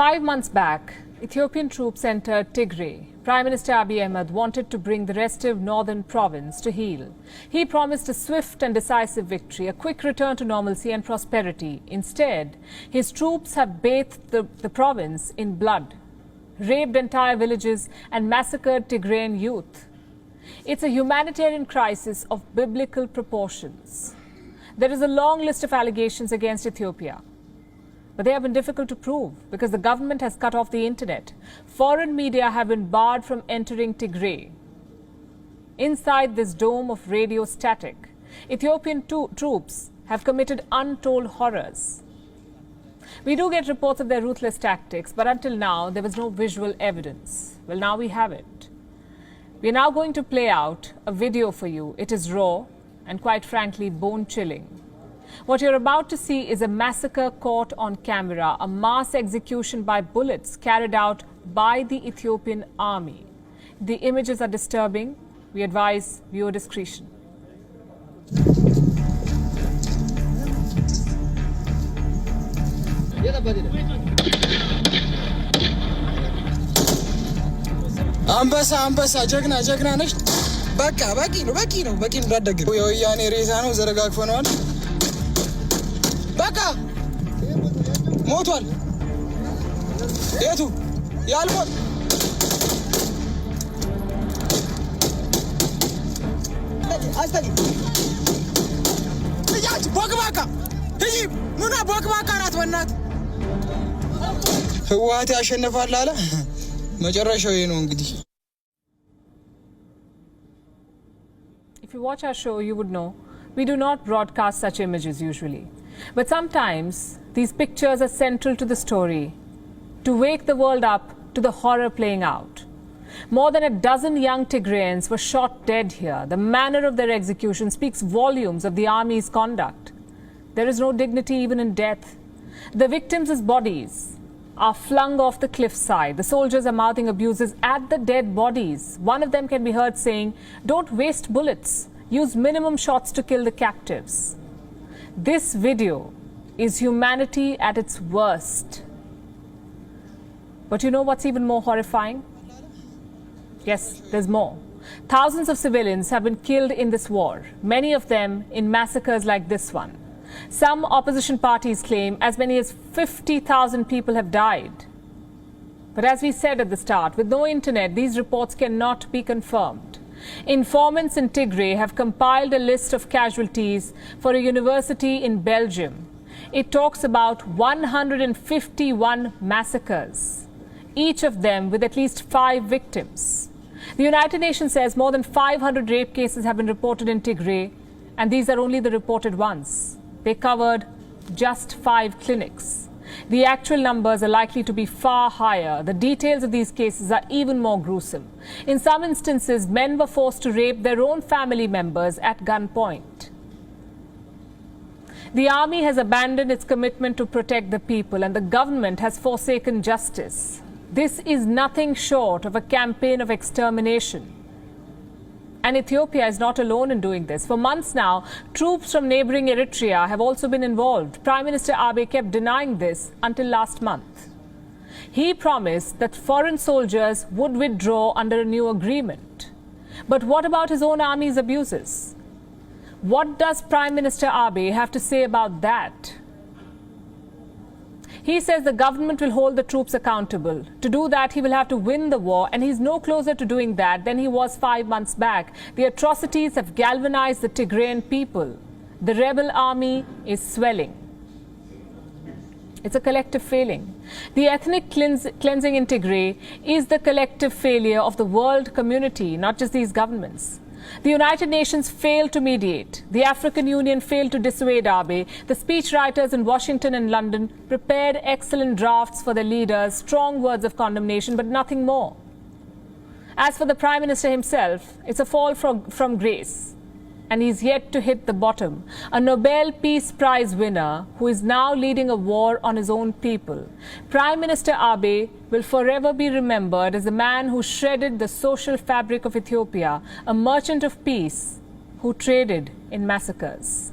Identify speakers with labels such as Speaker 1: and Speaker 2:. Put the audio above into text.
Speaker 1: 5 months back, Ethiopian troops entered Tigray. Prime Minister Abiy Ahmed wanted to bring the restive northern province to heel. He promised a swift and decisive victory, a quick return to normalcy and prosperity. Instead, his troops have bathed the province in blood, raped entire villages and massacred Tigrayan youth. It's a humanitarian crisis of biblical proportions. There is a long list of allegations against Ethiopia, but they have been difficult to prove because the government has cut off the internet. Foreign media have been barred from entering Tigray. Inside this dome of radio static, Ethiopian troops have committed untold horrors. We do get reports of their ruthless tactics, but until now there was no visual evidence. Well, now we have it. We are now going to play out a video for you. It is raw and, quite frankly, bone-chilling. What you're about to see is a massacre caught on camera, a mass execution by bullets carried out by the Ethiopian army. The images are disturbing. We advise viewer discretion.
Speaker 2: አንበሳ ጀግና ነሽ። በቃ በቂ ነው እንዳደግ የወያኔ ሬሳ ነው ዘረጋግፈነዋል። በቃ ሞቷል። የቱ ያልሞት አስተኝ ልጅ ቦክባካ ልጅ ኑና ቦክባካ ናት። በእናትህ ህወሓት ያሸንፋል አለ። መጨረሻው ይሄ ነው እንግዲህ።
Speaker 1: If you watch our show, you would know we do not broadcast such images usually. But sometimes these pictures are central to the story, to wake the world up to the horror playing out. More than a dozen young Tigrayans were shot dead here. The manner of their execution speaks volumes of the army's conduct. There is no dignity even in death. The victims' bodies are flung off the cliffside. The soldiers are mouthing abuses at the dead bodies. One of them can be heard saying, "Don't waste bullets. Use minimum shots to kill the captives." This video is humanity at its worst. But you know what's even more horrifying? Yes, there's more. Thousands of civilians have been killed in this war, many of them in massacres like this one. Some opposition parties claim as many as 50,000 people have died. But as we said at the start, with no internet, these reports cannot be confirmed. Informants in Tigray have compiled a list of casualties for a university in Belgium. It talks about 151 massacres, each of them with at least 5 victims. The United Nations says more than 500 rape cases have been reported in Tigray, and these are only the reported ones. They covered just 5 clinics. The actual numbers are likely to be far higher. The details of these cases are even more gruesome. In some instances, men were forced to rape their own family members at gunpoint. The army has abandoned its commitment to protect the people, and the government has forsaken justice. This is nothing short of a campaign of extermination. And Ethiopia is not alone in doing this. For months now, troops from neighboring Eritrea have also been involved. Prime Minister Abiy kept denying this until last month. He promised that foreign soldiers would withdraw under a new agreement. But what about his own army's abuses? What does Prime Minister Abiy have to say about that? He says the government will hold the troops accountable. To do that, he will have to win the war, and he's no closer to doing that than he was 5 months back. The atrocities have galvanized the Tigrayan people. The rebel army is swelling. It's a collective failing. The ethnic cleansing in Tigray is the collective failure of the world community, not just these governments. The United Nations failed to mediate. The African Union failed to dissuade Abiy. The speechwriters in Washington and London prepared excellent drafts for their leaders, strong words of condemnation, but nothing more. As for the Prime Minister himself, it's a fall from grace, and he's yet to hit the bottom. A Nobel Peace Prize winner who is now leading a war on his own people. Prime Minister Abiy will forever be remembered as the man who shredded the social fabric of Ethiopia, a merchant of peace who traded in massacres.